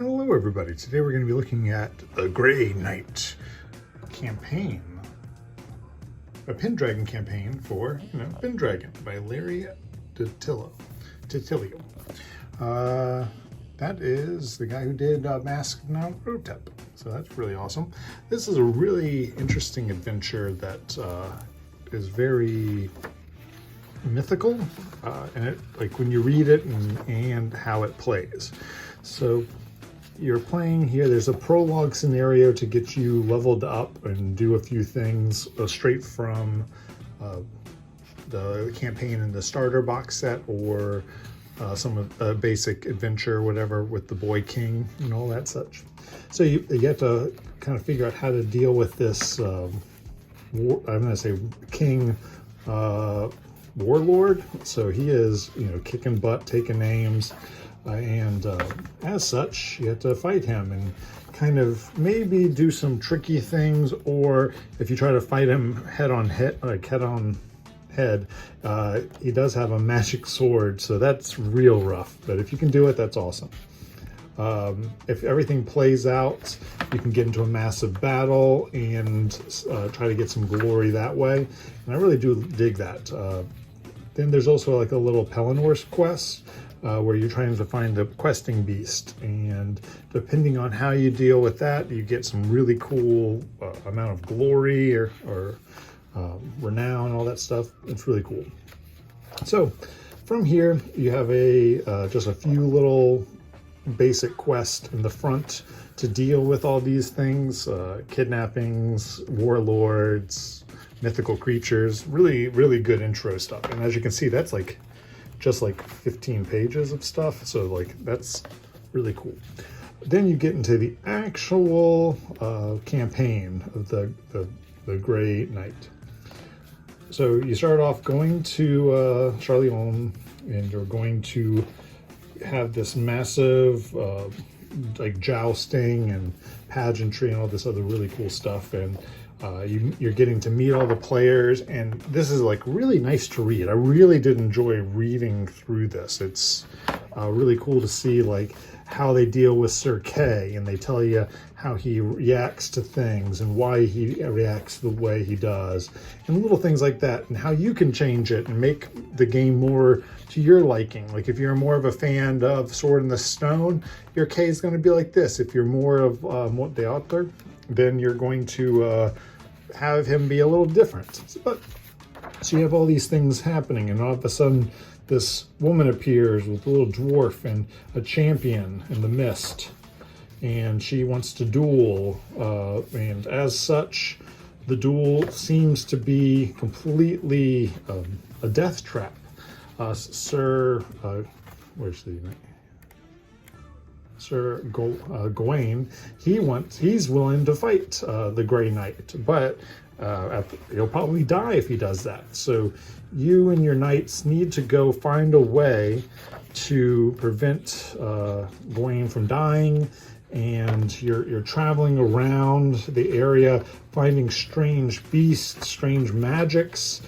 Hello everybody, today we're going to be looking at the Grey Knight campaign. A Pendragon campaign for, Pendragon by Larry Titilio. That is the guy who did Mask Now Rotep, so that's really awesome. This is a really interesting adventure that is very mythical, and it, like when you read it and how it plays. So you're playing here, there's a prologue scenario to get you leveled up and do a few things straight from the campaign in the starter box set, or some of the basic adventure or whatever with the boy king and all that such. So you have to kind of figure out how to deal with this I'm going to say king warlord. So he is, kicking butt, taking names, and as such, you have to fight him and kind of maybe do some tricky things, or if you try to fight him head on head, he does have a magic sword, so that's real rough. But if you can do it, that's awesome. If everything plays out, you can get into a massive battle and try to get some glory that way. And I really do dig that. Then there's also like a little Pelennor quest where you're trying to find the questing beast. And depending on how you deal with that, you get some really cool amount of glory or renown, all that stuff. It's really cool. So from here, you have just a few little basic quests in the front to deal with all these things, kidnappings, warlords, mythical creatures, really, really good intro stuff. And as you can see, that's just like 15 pages of stuff. So that's really cool. Then you get into the actual campaign of the Grey Knight. So you start off going to Charleon, and you're going to have this massive jousting and pageantry and all this other really cool stuff. And you're getting to meet all the players, and this is really nice to read. I really did enjoy reading through this. It's really cool to see how they deal with Sir Kay, and they tell you how he reacts to things and why he reacts the way he does, and little things like that, and how you can change it and make the game more to your liking. Like if you're more of a fan of Sword in the Stone, your Kay is going to be like this. If you're more of what the author, then you're going to have him be a little different. So you have all these things happening, and all of a sudden this woman appears with a little dwarf and a champion in the mist, and she wants to duel, and as such the duel seems to be completely a death trap. Sir Gawain, he's willing to fight the Grey Knight, but he'll probably die if he does that. So you and your knights need to go find a way to prevent Gawain from dying, and you're traveling around the area finding strange beasts, strange magics,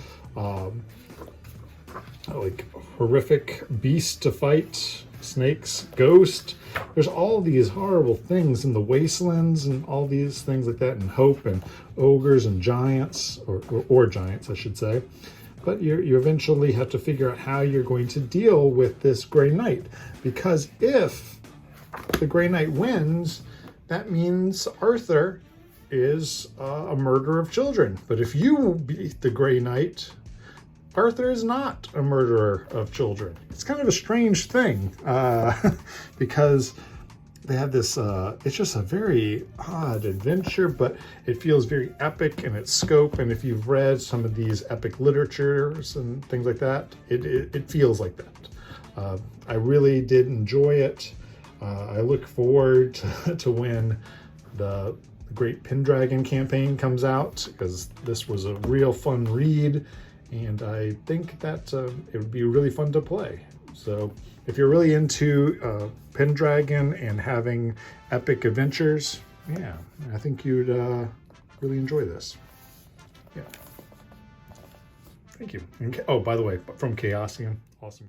horrific beasts to fight, snakes, ghosts. There's all these horrible things in the wastelands and all these things like that, and hope and ogres and giants, or giants, I should say. But you eventually have to figure out how you're going to deal with this Grey Knight, because if the Grey Knight wins, that means Arthur is a murderer of children. But if you beat the Grey Knight, Arthur is not a murderer of children. It's kind of a strange thing, because they have this, it's just a very odd adventure, but it feels very epic in its scope. And if you've read some of these epic literatures and things like that, it feels like that. I really did enjoy it. I look forward to when the Great Pendragon campaign comes out, because this was a real fun read. And I think that it would be really fun to play. So if you're really into Pendragon and having epic adventures, yeah, I think you'd really enjoy this. Yeah. Thank you. And, oh, by the way, from Chaosian, awesome.